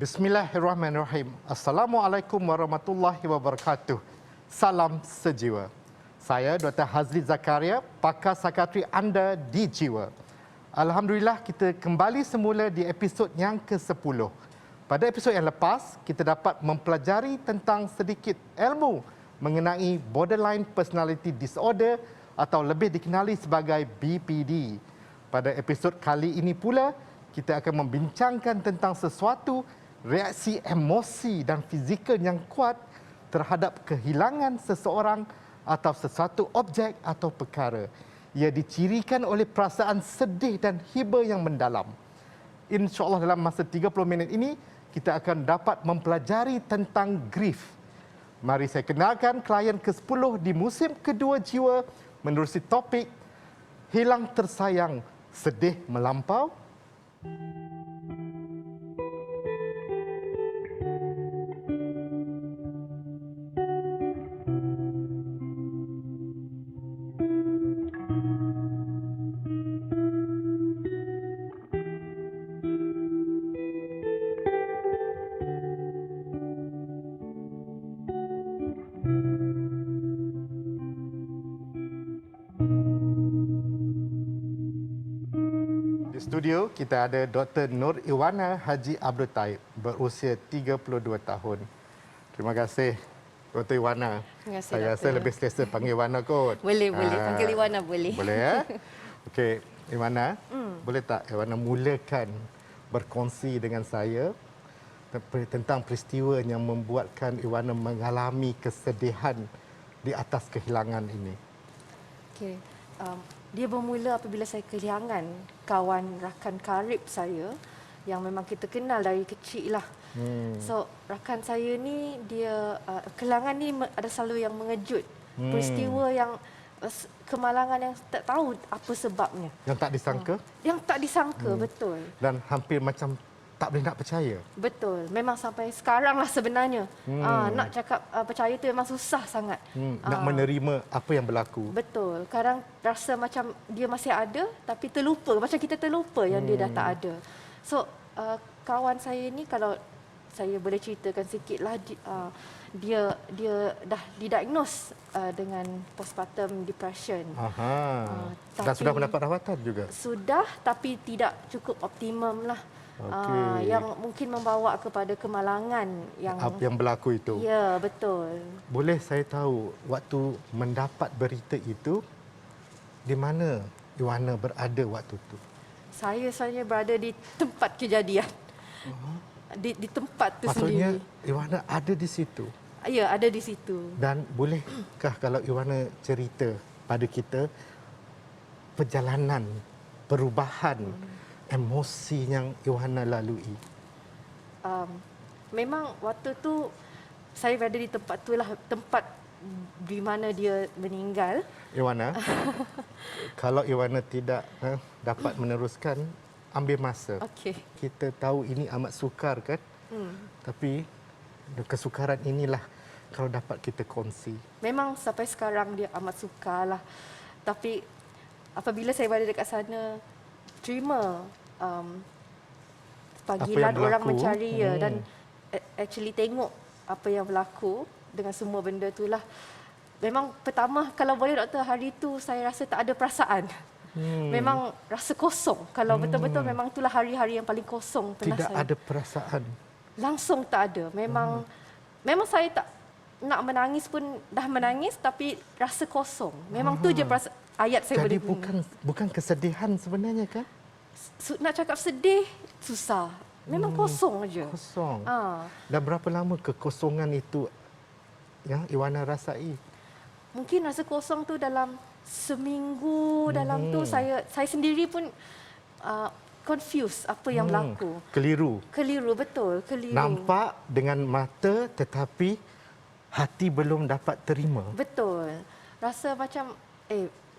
Bismillahirrahmanirrahim. Assalamualaikum warahmatullahi wabarakatuh. Salam sejiwa. Saya Dr. Hazli Zakaria, pakar psikiatri anda di Jiwa. Alhamdulillah kita kembali semula di episod yang ke-10. Pada episod yang lepas, kita dapat mempelajari tentang sedikit ilmu mengenai borderline personality disorder atau lebih dikenali sebagai BPD. Pada episod kali ini pula, kita akan membincangkan tentang sesuatu reaksi emosi dan fizikal yang kuat terhadap kehilangan seseorang atau sesuatu objek atau perkara. Ia dicirikan oleh perasaan sedih dan hiba yang mendalam. InsyaAllah dalam masa 30 minit ini, kita akan dapat mempelajari tentang grief. Mari saya kenalkan klien ke-10 di musim kedua Jiwa menerusi topik hilang tersayang, sedih melampau. Studio kita ada Dr. Nur Iwana Haji Abdul Taib berusia 32 tahun. Terima kasih Dr. Iwana. Terima kasih, Saya rasa lebih selesa panggil Iwana kot. Boleh. Panggil Iwana boleh. Boleh ya? Okey, Iwana, boleh tak Iwana mulakan berkongsi dengan saya tentang peristiwa yang membuatkan Iwana mengalami kesedihan di atas kehilangan ini? Okey. Dia bermula apabila saya kehilangan kawan rakan karib saya yang memang kita kenal dari kecil lah. So rakan saya ni dia kehilangan ni ada selalu yang mengejut. Peristiwa yang kemalangan yang tak tahu apa sebabnya. Yang tak disangka? Yang tak disangka, betul. Dan hampir macam tak boleh nak percaya. Betul. Memang sampai sekarang lah sebenarnya. Nak cakap percaya tu memang susah sangat. Nak menerima apa yang berlaku. Betul. Kadang rasa macam dia masih ada tapi terlupa. Macam kita terlupa yang dia dah tak ada. So, kawan saya ni kalau saya boleh ceritakan sikitlah, dia dah didiagnose dengan postpartum depression. Dan sudah mendapat rawatan juga? Sudah, tapi tidak cukup optimum lah. Yang mungkin membawa kepada kemalangan yang berlaku itu. Ya, betul. Boleh saya tahu waktu mendapat berita itu di mana Iwana berada waktu itu? Saya sebenarnya berada di tempat kejadian. Di tempat tu Maksudnya, sendiri. Maksudnya Iwana ada di situ? Ya, ada di situ. Dan bolehkah kalau Iwana cerita pada kita perjalanan, perubahan emosi yang Iwana lalui? Memang waktu tu saya berada di tempat tu lah, tempat di mana dia meninggal. Iwana, kalau Iwana tidak dapat meneruskan, ambil masa. Okey. Kita tahu ini amat sukar kan? Tapi kesukaran inilah kalau dapat kita kongsi. Memang sampai sekarang dia amat sukar lah. Tapi apabila saya berada dekat sana, terima panggilan orang mencari dan actually tengok apa yang berlaku dengan semua benda itulah. Memang pertama kalau boleh doktor, hari itu saya rasa tak ada perasaan. Memang rasa kosong. Kalau betul-betul memang itulah hari-hari yang paling kosong pernah tidak saya. Ada perasaan. Langsung tak ada. Memang saya tak nak menangis pun dah menangis tapi rasa kosong. Memang tu je ayat saya boleh guna. Jadi bukan kesedihan sebenarnya kan? Nak cakap sedih, susah. Memang kosong aja. Kosong. Dan berapa lama kekosongan itu yang Iwana rasai? Mungkin rasa kosong tu dalam seminggu. Dalam tu saya sendiri pun confused apa yang berlaku. Keliru, betul. Keliru. Nampak dengan mata tetapi hati belum dapat terima. Betul. Rasa macam,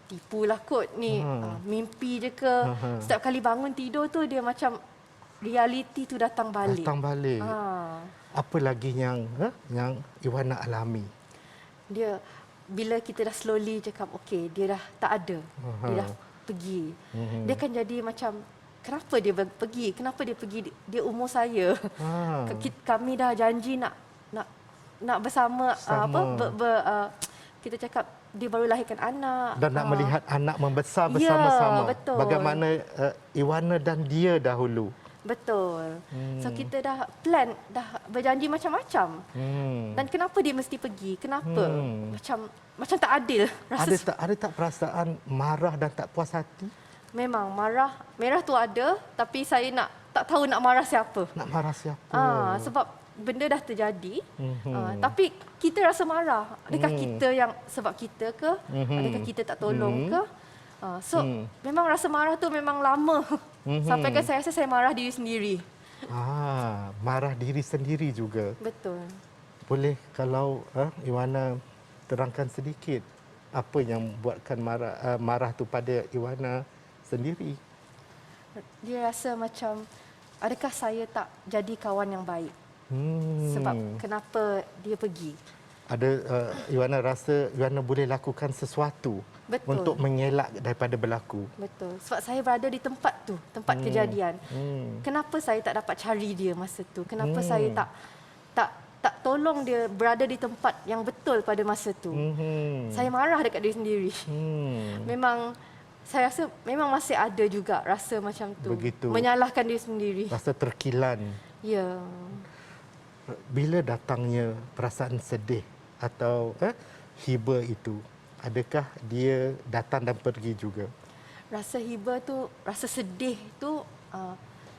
tipulah kot ni, mimpi je ke. Setiap kali bangun tidur tu dia macam realiti tu datang balik. Apa lagi yang Iwana alami? Dia bila kita dah slowly cakap okey, dia dah tak ada. Dia dah pergi. Dia akan jadi macam kenapa dia pergi? Kenapa dia pergi? Dia umur saya. Ah. Kami dah janji nak bersama, kita cakap dia baru lahirkan anak. Dan nak melihat anak membesar bersama-sama. Ya, betul. Bagaimana Ioana dan dia dahulu. Betul. So kita dah plan, dah berjanji macam-macam. Dan kenapa dia mesti pergi? Kenapa? Macam tak adil. Ada tak perasaan marah dan tak puas hati? Memang merah tu ada, tapi saya tak tahu nak marah siapa. Nak marah siapa? Sebab benda dah terjadi. Tapi kita rasa marah. Adakah kita yang sebab kita ke? Adakah kita tak tolong ke? Memang rasa marah tu memang lama. Sampai kan saya rasa saya marah diri sendiri. Marah diri sendiri juga. Betul. Boleh kalau Ioana terangkan sedikit apa yang buatkan marah tu pada Ioana sendiri? Dia rasa macam adakah saya tak jadi kawan yang baik? Sebab kenapa dia pergi? Ada Ioana rasa Ioana boleh lakukan sesuatu. Betul. Untuk mengelak daripada berlaku. Betul. Sebab saya berada di tempat tu, tempat kejadian. Kenapa saya tak dapat cari dia masa tu? Kenapa saya tak tolong dia berada di tempat yang betul pada masa tu? Saya marah dekat diri sendiri. Memang saya rasa memang masih ada juga rasa macam tu. Begitu. Menyalahkan diri sendiri. Rasa terkilan. Ya. Bila datangnya perasaan sedih atau hiba itu, adakah dia datang dan pergi juga? Rasa hiba tu, rasa sedih tu,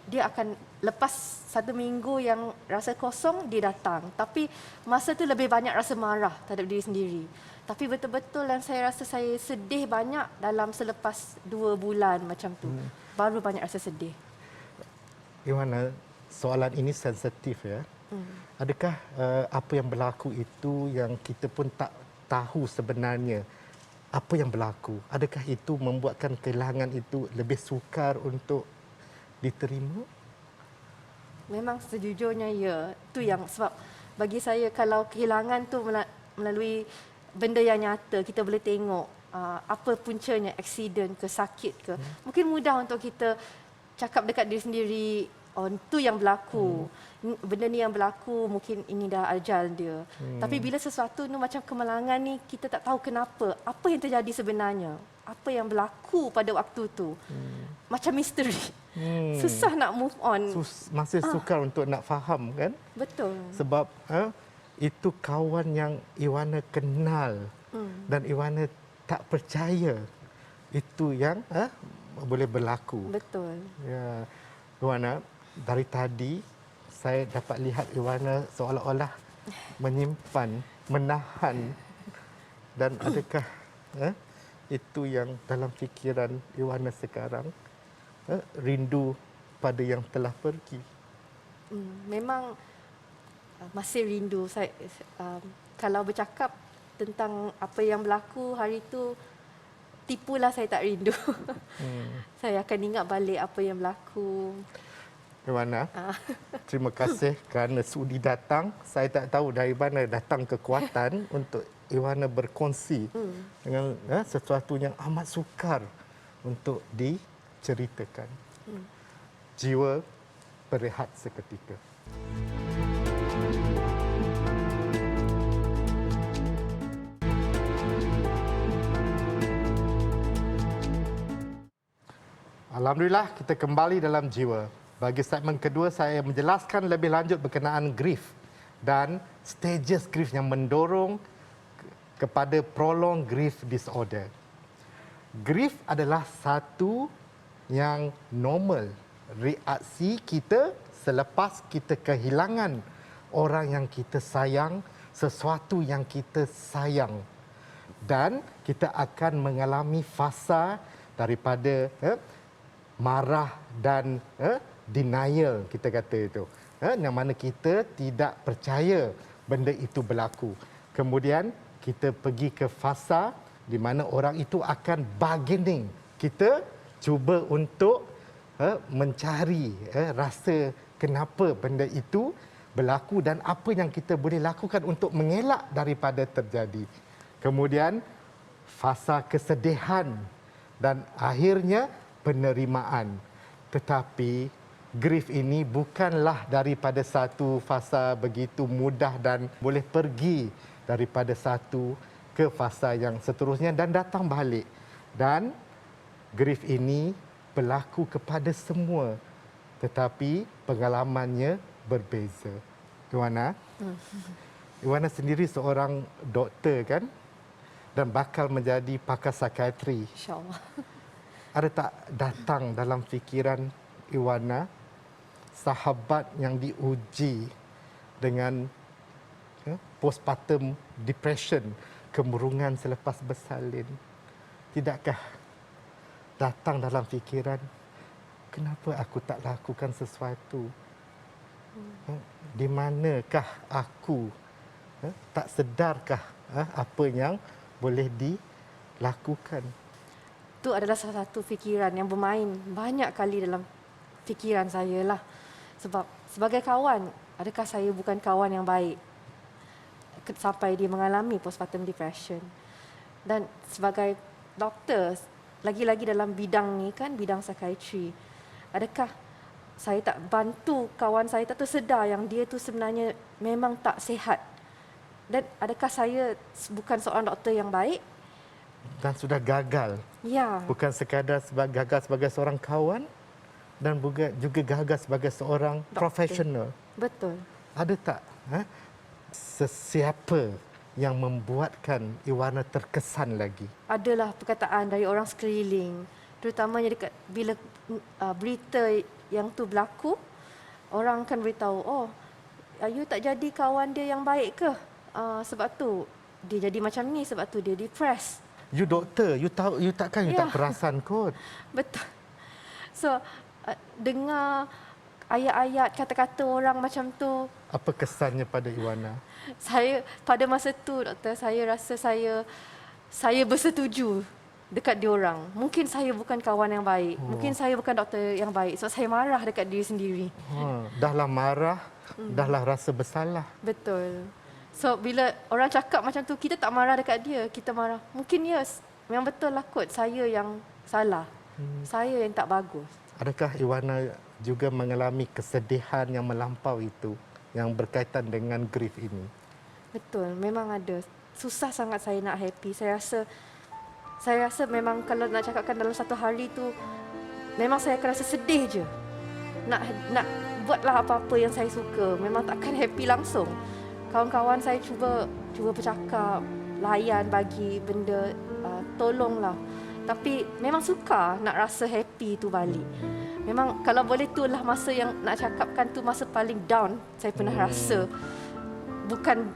dia akan lepas 1 minggu yang rasa kosong, dia datang. Tapi masa tu lebih banyak rasa marah terhadap diri sendiri. Tapi betul-betul yang saya rasa saya sedih banyak dalam selepas 2 bulan macam tu. Baru banyak rasa sedih. Ioana, soalan ini sensitif ya. Adakah apa yang berlaku itu yang kita pun tak tahu sebenarnya apa yang berlaku? Adakah itu membuatkan kehilangan itu lebih sukar untuk diterima? Memang sejujurnya ya. Itu yang sebab bagi saya kalau kehilangan tu melalui benda yang nyata, kita boleh tengok apa puncanya, aksiden ke, sakit ke. Mungkin mudah untuk kita cakap dekat diri sendiri, oh itu yang berlaku. Benda ni yang berlaku, mungkin ini dah ajal dia. Tapi bila sesuatu ni macam kemalangan ni, kita tak tahu kenapa. Apa yang terjadi sebenarnya? Apa yang berlaku pada waktu tu? Macam misteri. Susah nak move on. Masih sukar untuk nak faham kan? Betul. Sebab itu kawan yang Ioana kenal dan Ioana tak percaya itu yang boleh berlaku. Betul. Ya, Ioana, dari tadi saya dapat lihat Ioana seolah-olah menyimpan, menahan, dan adakah itu yang dalam fikiran Ioana sekarang, rindu pada yang telah pergi? Memang masih rindu. Saya kalau bercakap tentang apa yang berlaku hari itu, tipulah saya tak rindu. Saya akan ingat balik apa yang berlaku. Ioana, terima kasih kerana sudi datang. Saya tak tahu dari mana datang kekuatan untuk Ioana berkongsi dengan sesuatu yang amat sukar untuk diceritakan. Jiwa berehat seketika. Alhamdulillah, kita kembali dalam Jiwa. Bagi segmen kedua, saya menjelaskan lebih lanjut berkenaan grief dan stages grief yang mendorong kepada prolonged grief disorder. Grief adalah satu yang normal, reaksi kita selepas kita kehilangan orang yang kita sayang, sesuatu yang kita sayang. Dan kita akan mengalami fasa daripada marah dan denial, kita kata itu. Yang mana kita tidak percaya benda itu berlaku. Kemudian kita pergi ke fasa di mana orang itu akan bargaining. Kita cuba untuk mencari rasa kenapa benda itu berlaku dan apa yang kita boleh lakukan untuk mengelak daripada terjadi. Kemudian fasa kesedihan dan akhirnya penerimaan. Tetapi grief ini bukanlah daripada satu fasa begitu mudah dan boleh pergi daripada satu ke fasa yang seterusnya dan datang balik. Dan grief ini berlaku kepada semua, tetapi pengalamannya berbeza. Iwana, Iwana sendiri seorang doktor kan? Dan bakal menjadi pakar psikiatri. InsyaAllah. Ada tak datang dalam fikiran Iwana sahabat yang diuji dengan postpartum depression, kemurungan selepas bersalin? Tidakkah datang dalam fikiran, kenapa aku tak lakukan sesuatu? Di manakah aku? Tak sedarkah apa yang boleh dilakukan? Itu adalah salah satu fikiran yang bermain banyak kali dalam fikiran saya lah. Sebab sebagai kawan, adakah saya bukan kawan yang baik sampai dia mengalami postpartum depression? Dan sebagai doktor, lagi-lagi dalam bidang ni kan, bidang psikiatri, adakah saya tak bantu kawan saya tak tersedar yang dia tu sebenarnya memang tak sihat? Dan adakah saya bukan seorang doktor yang baik? Dan sudah gagal. Ya. Bukan sekadar gagal sebagai seorang kawan dan juga gagal sebagai seorang profesional. Betul. Ada tak sesiapa yang membuatkan Iwana terkesan lagi? Adalah perkataan dari orang sekeliling, terutamanya dekat bila berita yang tu berlaku, orang akan beritahu, oh, you tak jadi kawan dia yang baik ke? Sebab tu dia jadi macam ni, sebab tu dia depressed. You doktor, you tahu, you takkan you Ya. tak perasan kot. Betul. So, dengar ayat-ayat, kata-kata orang macam tu, Apa kesannya pada Iwana? saya pada masa tu, doktor, saya rasa saya bersetuju dekat diorang. Mungkin saya bukan kawan yang baik. Mungkin saya bukan doktor yang baik. So, saya marah dekat diri sendiri. Dahlah marah, dahlah rasa bersalah. Betul. So, bila orang cakap macam tu, kita tak marah dekat dia. Kita marah. Mungkin yes, memang betul lah kot. Saya yang salah. Saya yang tak bagus. Adakah Iwana juga mengalami kesedihan yang melampau itu yang berkaitan dengan grief ini? Betul, memang ada. Susah sangat saya nak happy. Saya rasa memang kalau nak cakapkan dalam satu hari tu, memang saya akan rasa sedih je. Nak buatlah apa-apa yang saya suka. Memang takkan happy langsung. Kawan-kawan saya cuba bercakap, layan, bagi benda, tolonglah. Tapi memang sukar nak rasa happy tu balik. Memang kalau boleh tu lah masa yang nak cakapkan tu masa paling down saya pernah rasa. Bukan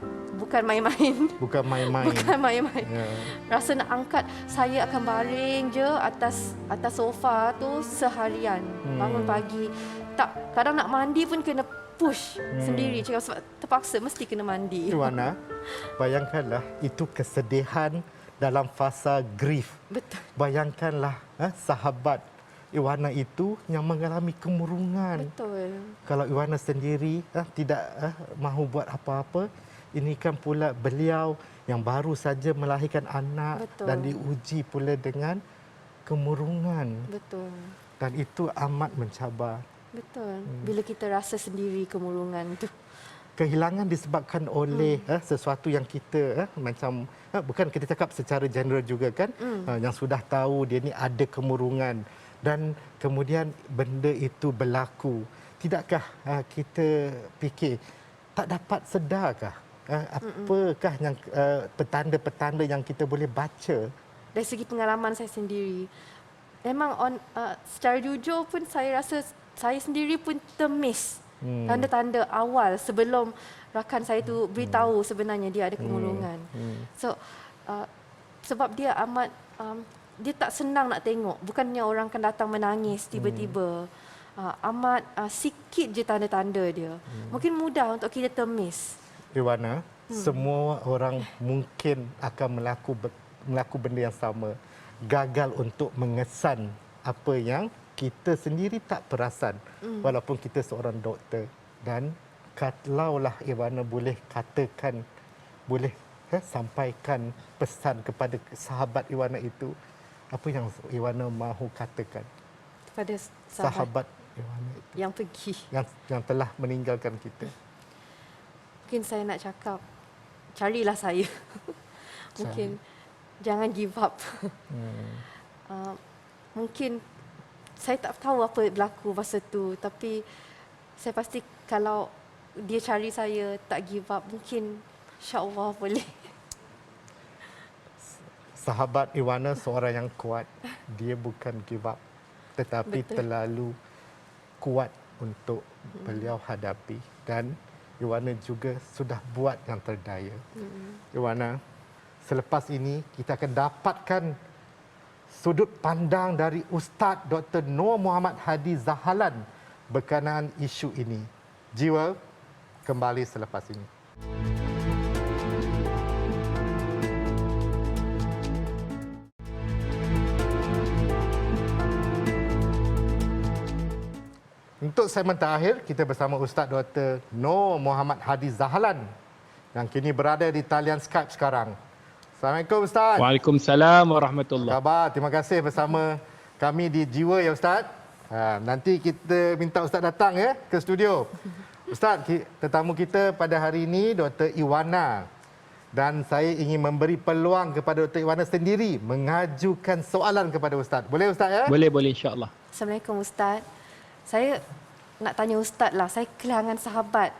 main-main. Bukan main-main. Bukan main-main. Ya. Rasa nak angkat, saya akan baring je atas sofa tu seharian. Bangun pagi, tak, kadang nak mandi pun kena push sendiri. Cakap sebab terpaksa mesti kena mandi. Iwana, bayangkanlah itu kesedihan dalam fasa grief. Betul. Bayangkanlah sahabat Iwana itu yang mengalami kemurungan. Betul. Kalau Iwana sendiri tidak mahu buat apa-apa, ini kan pula beliau yang baru saja melahirkan anak. Betul. Dan diuji pula dengan kemurungan. Betul. Dan itu amat mencabar. Betul. Bila kita rasa sendiri kemurungan tu. Kehilangan disebabkan oleh sesuatu yang kita macam bukan kita cakap secara general juga kan, yang sudah tahu dia ni ada kemurungan dan kemudian benda itu berlaku. Tidakkah kita fikir tak dapat sedarkah apakah yang petanda-petanda yang kita boleh baca? Dari segi pengalaman saya sendiri, memang secara jujur pun saya rasa saya sendiri pun termiss tanda-tanda awal sebelum rakan saya tu beritahu sebenarnya dia ada kemurungan. So sebab dia amat dia tak senang nak tengok. Bukannya orang akan datang menangis tiba-tiba. Amat sikit je tanda-tanda dia. Mungkin mudah untuk kita termiss. Iwana, semua orang mungkin akan melaku benda yang sama. Gagal untuk mengesan apa yang kita sendiri tak perasan walaupun kita seorang doktor. Dan kalaulah Iwana boleh katakan, boleh sampaikan pesan kepada sahabat Iwana itu, apa yang Iwana mahu katakan? Kepada sahabat sahabat Ioana itu yang pergi. yang telah meninggalkan kita? Mungkin saya nak cakap, carilah saya. Mungkin jangan give up. Mungkin saya tak tahu apa berlaku masa tu, tapi saya pasti kalau dia cari saya, tak give up, mungkin insya-Allah boleh. Sahabat Ioana seorang yang kuat. Dia bukan give up, tetapi Betul. terlalu kuat untuk beliau hadapi. Dan Ioana juga sudah buat yang terdaya. Ioana, selepas ini kita akan dapatkan sudut pandang dari Ustaz Dr. Noor Muhammad Hadi Zahalan berkenaan isu ini. Jiwa kembali selepas ini. Untuk segmen terakhir, kita bersama Ustaz Dr. Noor Muhammad Hadi Zahalan yang kini berada di talian Skype sekarang. Assalamualaikum Ustaz. Waalaikumsalam warahmatullahi. Khabar? Terima kasih bersama kami di Jiwa ya Ustaz. Nanti kita minta Ustaz datang ya ke studio. Ustaz, tetamu kita pada hari ini Dr. Ioana. Dan saya ingin memberi peluang kepada Dr. Ioana sendiri mengajukan soalan kepada Ustaz. Boleh Ustaz ya? Boleh insya-Allah. Assalamualaikum Ustaz. Saya nak tanya Ustaz lah, saya kehilangan sahabat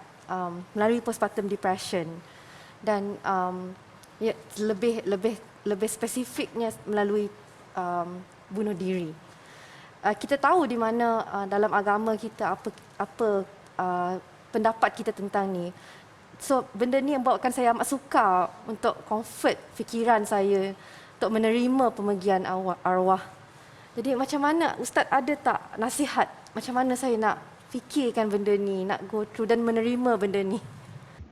melalui postpartum depression dan ya, lebih spesifiknya melalui bunuh diri. Kita tahu di mana dalam agama kita apa pendapat kita tentang ni. So benda ni yang bawakan saya amat suka untuk comfort fikiran saya untuk menerima pemergian arwah. Jadi macam mana Ustaz ada tak nasihat macam mana saya nak fikirkan benda ni, nak go through dan menerima benda ni?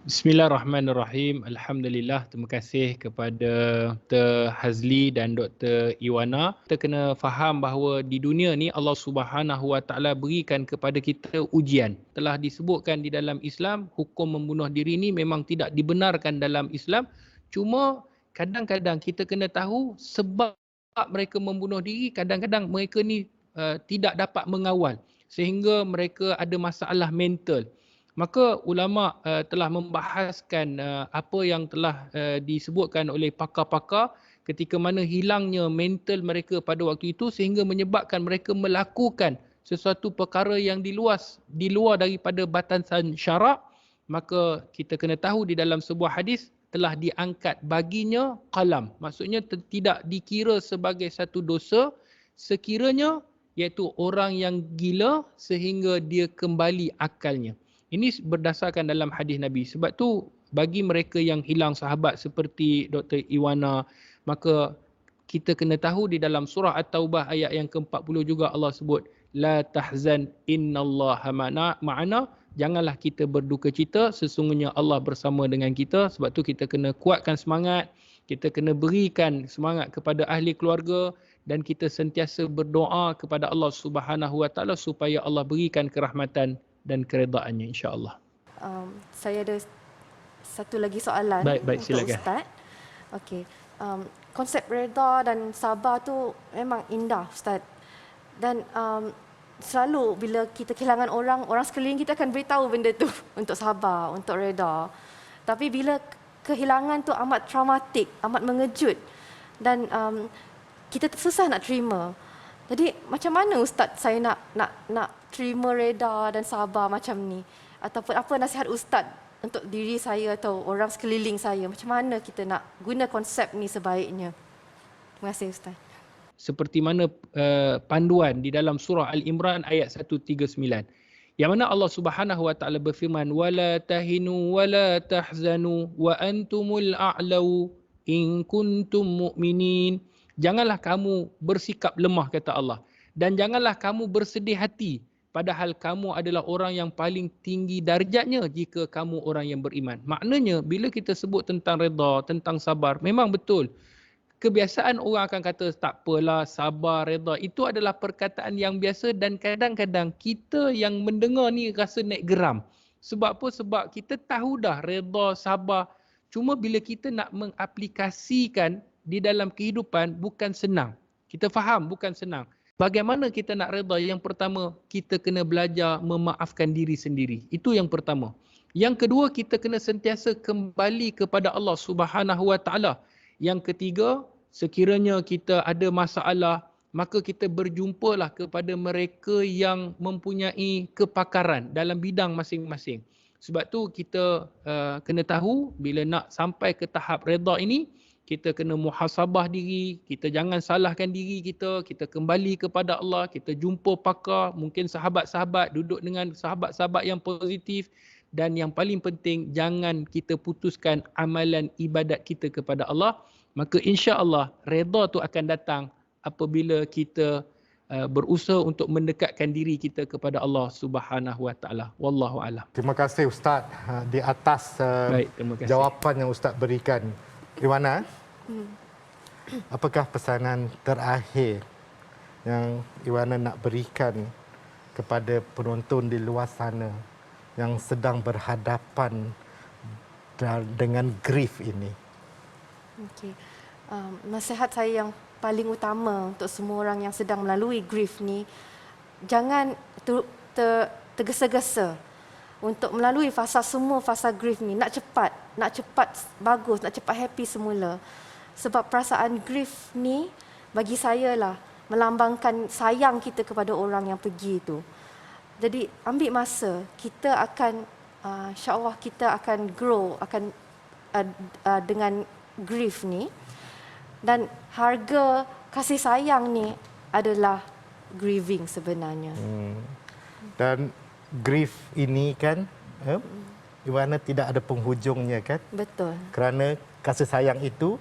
Bismillahirrahmanirrahim. Alhamdulillah, terima kasih kepada Dr. Hazli dan Dr. Ioana. Kita kena faham bahawa di dunia ni Allah Subhanahu Wa Taala berikan kepada kita ujian. Telah disebutkan di dalam Islam, hukum membunuh diri ni memang tidak dibenarkan dalam Islam. Cuma kadang-kadang kita kena tahu sebab mereka membunuh diri, kadang-kadang mereka ni tidak dapat mengawal sehingga mereka ada masalah mental. Maka ulama telah membahaskan apa yang telah disebutkan oleh pakar-pakar ketika mana hilangnya mental mereka pada waktu itu sehingga menyebabkan mereka melakukan sesuatu perkara yang di luar daripada batasan syarak. Maka kita kena tahu di dalam sebuah hadis telah diangkat baginya qalam. Maksudnya tidak dikira sebagai satu dosa sekiranya iaitu orang yang gila sehingga dia kembali akalnya. Ini berdasarkan dalam hadis Nabi. Sebab tu bagi mereka yang hilang sahabat seperti Dr. Ioana, maka kita kena tahu di dalam surah At-Taubah ayat yang ke-40 juga Allah sebut la tahzan innallaha ma'ana. Janganlah kita berduka cita, sesungguhnya Allah bersama dengan kita. Sebab tu kita kena kuatkan semangat, kita kena berikan semangat kepada ahli keluarga dan kita sentiasa berdoa kepada Allah Subhanahu Wa Taala supaya Allah berikan kerahmatan dan keredaannya insya-Allah. Saya ada satu lagi soalan Baik, untuk silakan. Ustaz. Okey. Konsep reda dan sabar tu memang indah Ustaz. Dan selalu bila kita kehilangan orang sekeliling kita akan beritahu benda tu untuk sabar, untuk reda. Tapi bila kehilangan tu amat traumatik, amat mengejut dan kita susah nak terima. Jadi macam mana Ustaz saya nak terima reda dan sabar macam ni? Ataupun apa nasihat Ustaz untuk diri saya atau orang sekeliling saya? Macam mana kita nak guna konsep ni sebaiknya? Terima kasih Ustaz. Seperti mana panduan di dalam surah Al-Imran ayat 139. Yang mana Allah Subhanahu Wa Taala berfirman wala tahinu wala tahzanu wa antumul a'lau in kuntum mu'minin. Janganlah kamu bersikap lemah kata Allah dan janganlah kamu bersedih hati padahal kamu adalah orang yang paling tinggi darjatnya jika kamu orang yang beriman. Maknanya bila kita sebut tentang redha, tentang sabar, memang betul. Kebiasaan orang akan kata tak apalah, sabar, redha, itu adalah perkataan yang biasa dan kadang-kadang kita yang mendengar ni rasa naik geram. Sebab apa? Sebab kita tahu dah redha, sabar. Cuma bila kita nak mengaplikasikan di dalam kehidupan bukan senang. Kita faham bukan senang. Bagaimana kita nak reda? Yang pertama, kita kena belajar memaafkan diri sendiri. Itu yang pertama. Yang kedua, kita kena sentiasa kembali kepada Allah Subhanahu Wa Taala. Yang ketiga, sekiranya kita ada masalah, maka kita berjumpalah kepada mereka yang mempunyai kepakaran dalam bidang masing-masing. Sebab tu kita kena tahu bila nak sampai ke tahap reda ini, kita kena muhasabah diri, kita jangan salahkan diri kita kembali kepada Allah, kita jumpa pakar, mungkin sahabat-sahabat, duduk dengan sahabat-sahabat yang positif, dan yang paling penting, jangan kita putuskan amalan ibadat kita kepada Allah, maka insya-Allah reda tu akan datang apabila kita berusaha untuk mendekatkan diri kita kepada Allah Subhanahu Wa Taala. Wallahu a'lam. Terima kasih Ustaz di atas Baik, terima kasih. jawapan yang Ustaz berikan. Iwana, apakah pesanan terakhir yang Iwana nak berikan kepada penonton di luar sana yang sedang berhadapan dengan grief ini? Okey. Nasihat saya yang paling utama untuk semua orang yang sedang melalui grief ni, jangan tergesa-gesa untuk melalui semua fasa grief ni. Nak cepat bagus, nak cepat happy semula. Sebab perasaan grief ni bagi saya lah melambangkan sayang kita kepada orang yang pergi tu. Jadi ambil masa, kita akan insya-Allah kita akan grow dengan grief ni, dan harga kasih sayang ni adalah grieving sebenarnya. Dan grief ini kan Iwana tidak ada penghujungnya kan? Betul. Kerana kasih sayang itu,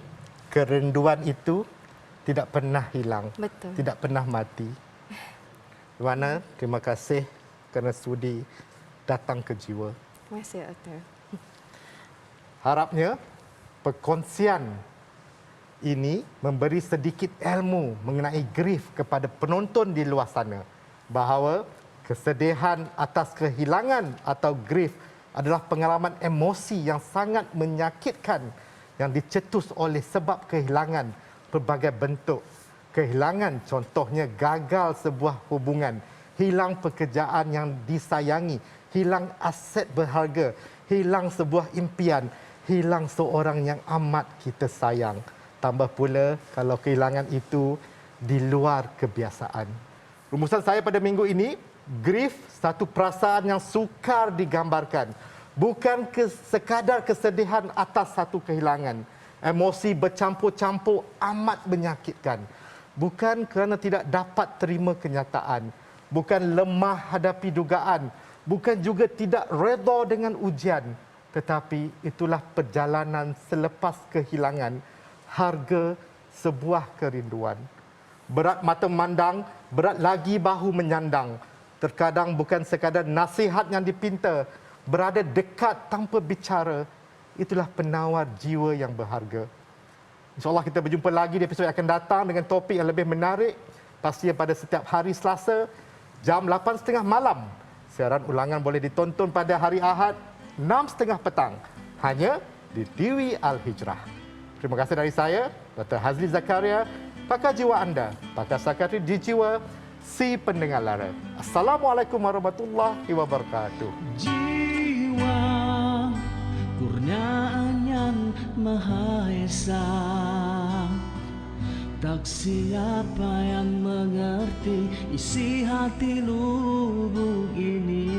kerinduan itu tidak pernah hilang. Betul. Tidak pernah mati. Iwana, terima kasih kerana sudi datang ke Jiwa. Terima kasih, Doktor. Harapnya perkongsian ini memberi sedikit ilmu mengenai grief kepada penonton di luar sana, bahawa kesedihan atas kehilangan atau grief adalah pengalaman emosi yang sangat menyakitkan yang dicetus oleh sebab kehilangan pelbagai bentuk. Kehilangan contohnya gagal sebuah hubungan, hilang pekerjaan yang disayangi, hilang aset berharga, hilang sebuah impian, hilang seorang yang amat kita sayang. Tambah pula kalau kehilangan itu di luar kebiasaan. Rumusan saya pada minggu ini, grief satu perasaan yang sukar digambarkan. Bukan sekadar kesedihan atas satu kehilangan. Emosi bercampur-campur amat menyakitkan. Bukan kerana tidak dapat terima kenyataan. Bukan lemah hadapi dugaan. Bukan juga tidak redha dengan ujian. Tetapi itulah perjalanan selepas kehilangan. Harga sebuah kerinduan. Berat mata memandang, berat lagi bahu menyandang. Terkadang bukan sekadar nasihat yang dipinta, berada dekat tanpa bicara, itulah penawar jiwa yang berharga. InsyaAllah kita berjumpa lagi di episod yang akan datang dengan topik yang lebih menarik. Pastinya pada setiap hari Selasa, jam 8.30 malam. Siaran ulangan boleh ditonton pada hari Ahad, 6.30 petang. Hanya di Dewi Al-Hijrah. Terima kasih dari saya, Dr. Hazli Zakaria, pakar jiwa anda, pakar psikiatri di Jiwa, si pendengar lara. Assalamualaikum warahmatullahi wabarakatuh. Jiwa, kurniaan yang Maha Esa, tak siapa yang mengerti isi hati lubuk ini.